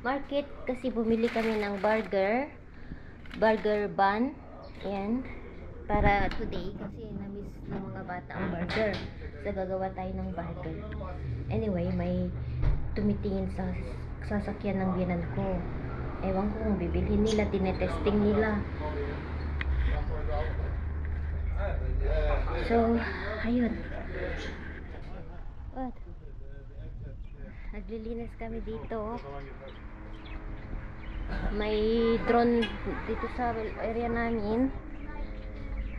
market kasi bumili kami ng burger bun. Ayan. Para today kasi na-miss ng mga bata ang burger. So gagawa tayo ng burger. Anyway, may tumitingin sa sasakyan ng biyanan ko. Ewan ko kung bibilhin nila, tinetesting nila. So, ayun. What? Naglilinis kami dito. May drone dito sa area namin.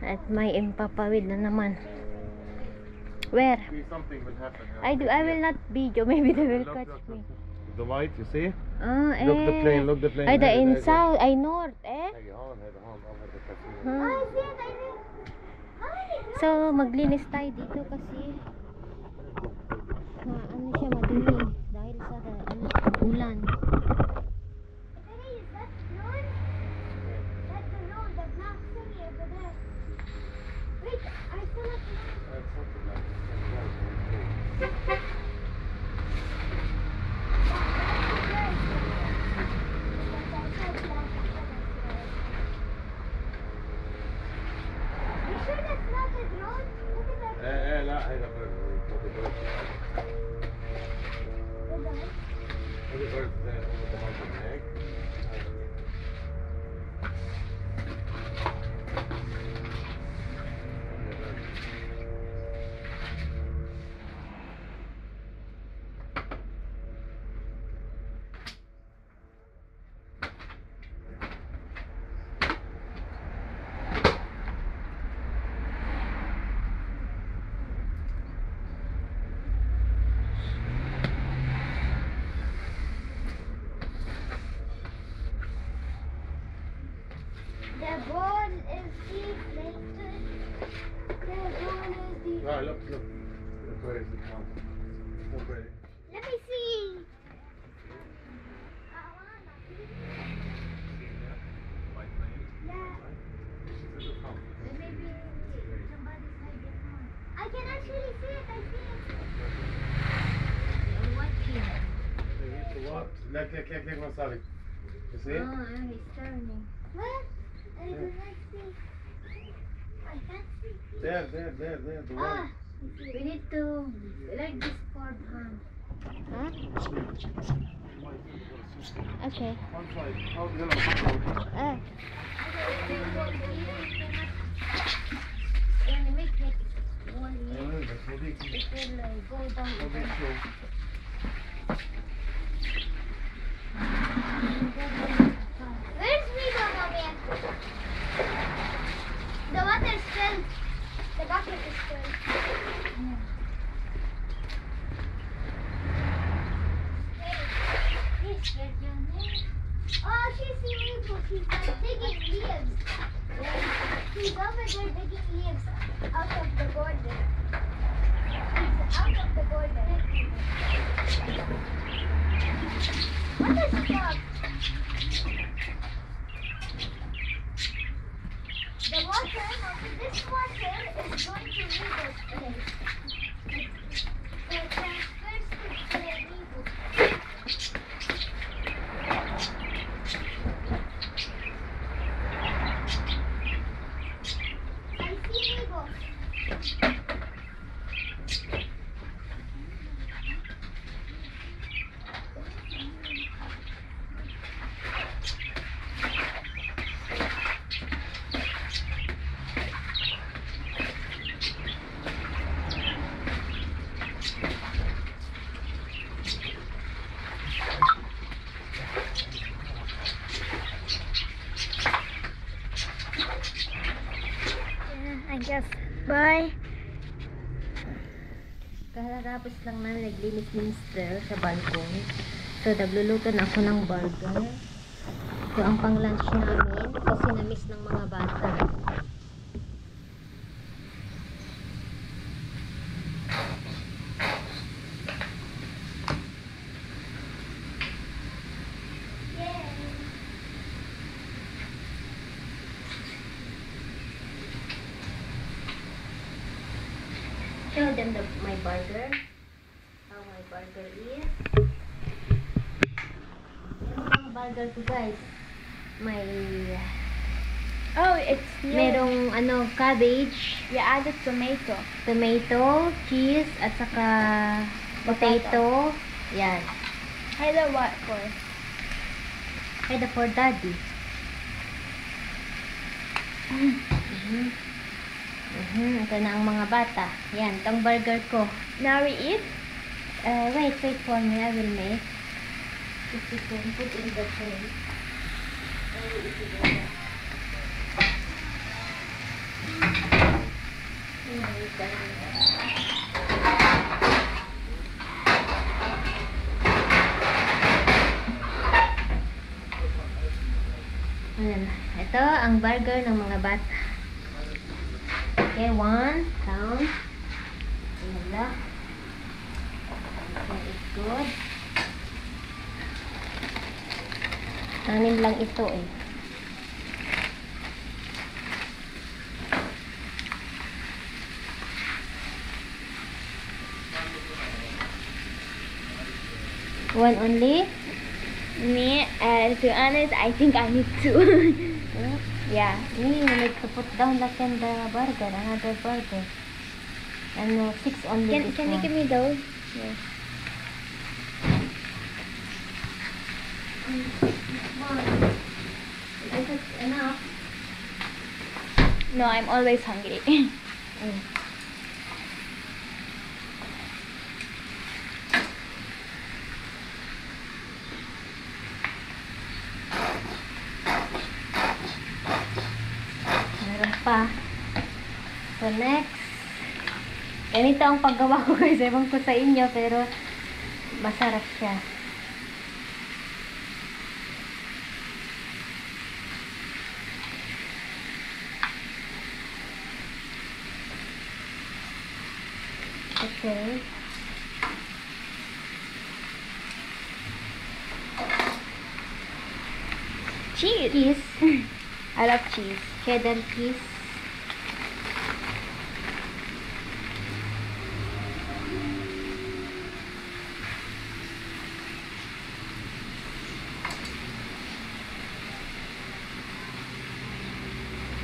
At may empapawid na naman. Where? I will not video. Maybe they will catch me. The light, you see? Look the plane, look the plane. Ay, the in south, ay north, eh? So, maglinis tayo dito kasi ano siya, madumi dahil sa ulan. The ball is deflated. The ball is deflated. Right, look. Look where is it now? Look where it is. Let me see. I can actually see it. I see it. I'm watching. Look, Masali. You see it? He's turning. What? I cannot see. I can't see. There, the one. We need to like this cord, huh? Okay. One side. Oh, the other one. When we make it one Yeah, that's so big. it will go down. So big, so. Where's Vigo, Mommy? The water is filled. The bucket is filled. Oh, she's illegal. She's digging leaves. She's over there digging leaves out of the border. She's out of the border. What is it called? The water, this water is going to leave this place. It transfers to the Vigo. I see Vigo. I guess. Bye. Kakatapos lang na naglinis-linis sa balkon. So, nagluluto na ako ng burger. So, ang pang-lunch namin kasi na-miss ng mga bata. Show them my burger. How my burger is. burger ko guys. May Oh, it's new. merong ano, cabbage, We added tomato. tomato, cheese, at saka potato. Yan. How the what for? Kaya for daddy. Ito na ang mga bata. Yan, itong burger ko. Now we eat. Wait for me. I will make. If you can put in the tray. I will eat it later. Ayan. Ito ang burger ng mga bata. Okay, 1 count. Ayan lang. Okay, it's good. Kanin lang ito eh. One only? Me, to be honest, I think I need two. Yeah. We need to put down like in the burger, another burger. And 6 only. Can you give me those? Yeah. Is it enough? No, I'm always hungry. Meron pa. So next, ganito ang paggawa ko guys. Ewan ko sa inyo pero masarap siya. Okay. Cheese. Cheese. I love cheese. Cheddar cheese.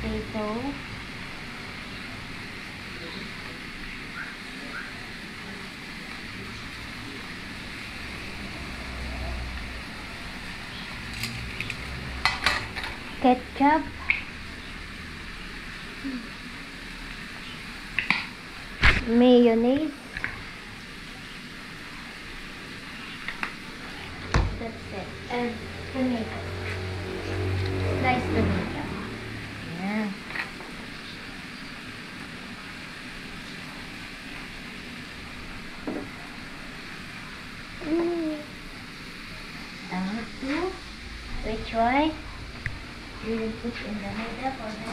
Potato. Ketchup. Mayonnaise. That's it. And tomato. Sliced tomato. Yeah. Two. Which one? We will put in the middle for the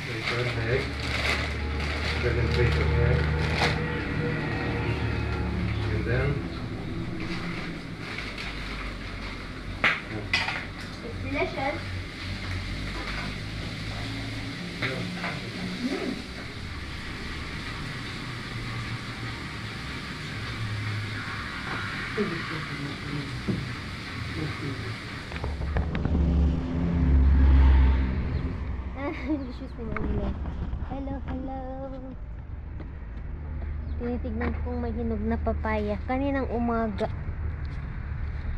Take an egg. Second piece of egg. And then It's delicious. Delicious na nila. Hello, hello. Tinitignan kong may hinog na papaya. Kaninang umaga.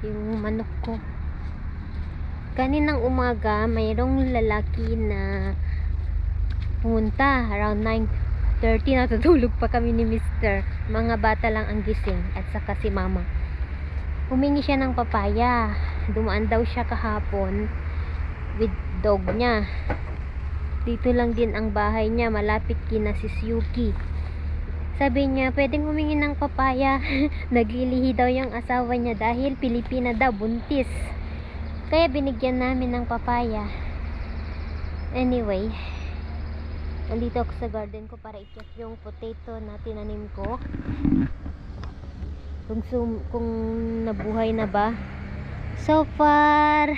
Yung manok ko. Kaninang umaga, mayroong lalaki na pumunta. Around 9:30, natutulog pa kami ni Mr. Mga bata lang ang gising. At saka si mama. Humingi siya ng papaya. Dumaan daw siya kahapon with dog niya. Dito lang din ang bahay niya, malapit kina si Yuki. Sabi niya, pwedeng humingi ng papaya. Naglilihi daw yung asawa niya dahil Pilipina daw, buntis. Kaya binigyan namin ng papaya. Anyway, Nandito ako sa garden ko para i-check yung potato na tinanim ko. Kung nabuhay na ba. So far,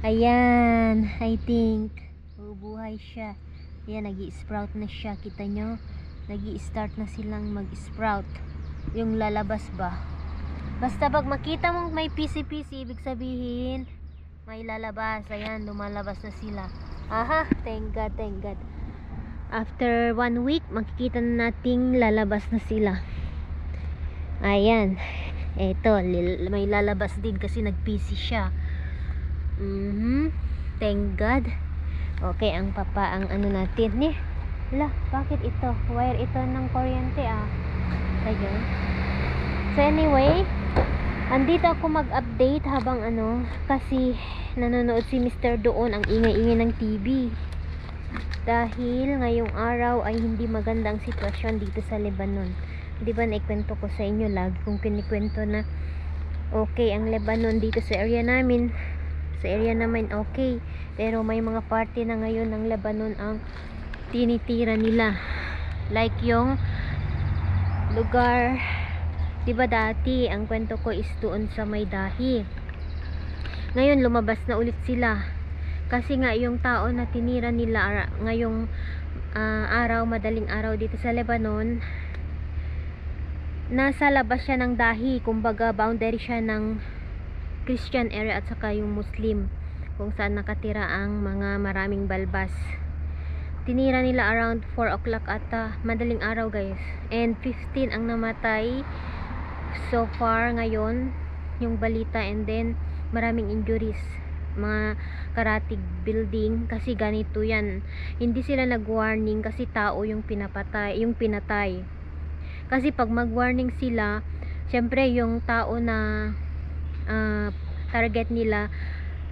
ayan, I think buhay siya. Ayan, nag-i-sprout na siya. Kita nyo? Nag-i-start na silang mag-sprout. Yung lalabas ba? Basta pag makita mong may pisi-pisi, ibig sabihin may lalabas. Ayan, lumalabas na sila. Aha, thank God, thank God. After 1 week, makikita na nating lalabas na sila. Ayan. Eto, may lalabas din kasi nag-pisi siya. Thank God. Okay, ang ano natin. Hala, bakit ito? Wire ito ng kuryente Ayun. So anyway, andito ako mag-update habang kasi nanonood si Mr. doon, ang ingay-ingay ng TV. Dahil ngayong araw ay hindi maganda ang sitwasyon dito sa Lebanon. Di ba naikwento ko sa inyo, lagi kong kinikwento na okay ang Lebanon dito sa area namin. Sa area namin okay. Pero may mga party na ngayon ng Lebanon ang tinitira nila. Like yung lugar, di ba dati ang kwento ko is doon sa Maydahi. Ngayon lumabas na ulit sila. Kasi nga yung tao na tinira nila ngayong araw, madaling araw dito sa Lebanon, nasa labas siya ng dahi, kumbaga boundary siya ng Christian area at saka yung Muslim, kung saan nakatira ang mga maraming balbas. Tinira nila around 4 o'clock at madaling araw guys, and 15 ang namatay so far ngayon yung balita, and then maraming injuries, mga karatig building. Kasi ganito yan, hindi sila nag-warning kasi tao yung pinatay. Kasi pag mag-warning sila, syempre yung tao na target nila,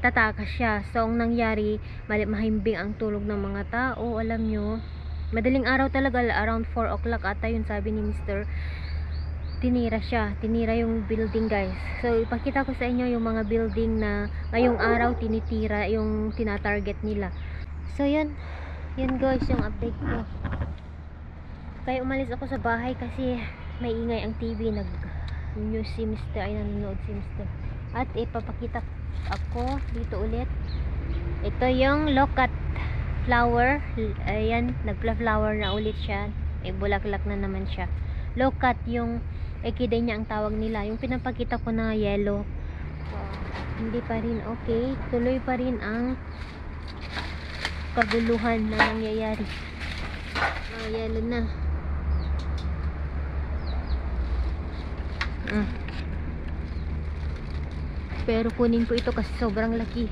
tatakas siya. So ang nangyari, mahimbing ang tulog ng mga tao. Alam nyo, madaling araw talaga, around 4 o'clock ata yun, sabi ni Mr. Tinira yung building guys. So ipakita ko sa inyo yung mga building na ngayong araw tinitira, yung tinatarget nila. So yun guys yung update ko. Kaya umalis ako sa bahay kasi may ingay ang TV, nag-news si Mr. ay nanonood si Mr. At ipapakita ako dito ulit. Ito yung locat flower. Ayan, nagpla-flower na ulit siya. Bulaklak na naman siya. Locat yung ekiday niya ang tawag nila. Yung pinapakita ko na yellow, hindi pa rin okay. Tuloy pa rin ang kaguluhan na nangyayari. Yellow na. Pero kunin ko ito kasi sobrang laki.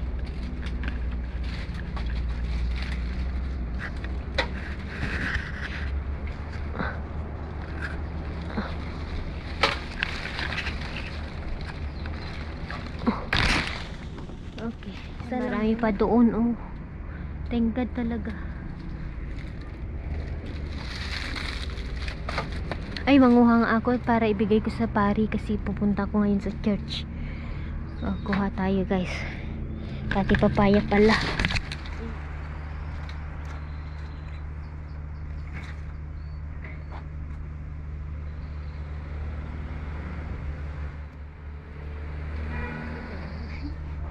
Okay. Marami pa doon. Thank God talaga. Ay, manguha nga ako para ibigay ko sa pari kasi pupunta ko ngayon sa church. Kuha tayo guys. Pati papaya pala.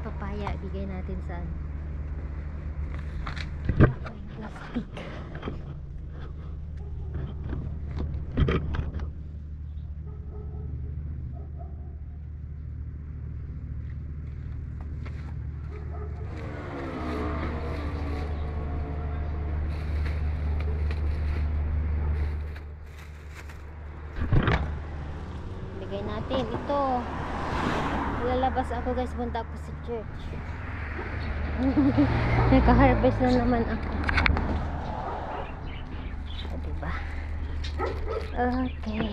Papaya, bigay natin sa plastic. Bigay natin ito. Lalabas ako guys, punta ako sa church. Naka-harvest na naman ako. Diba? Okay.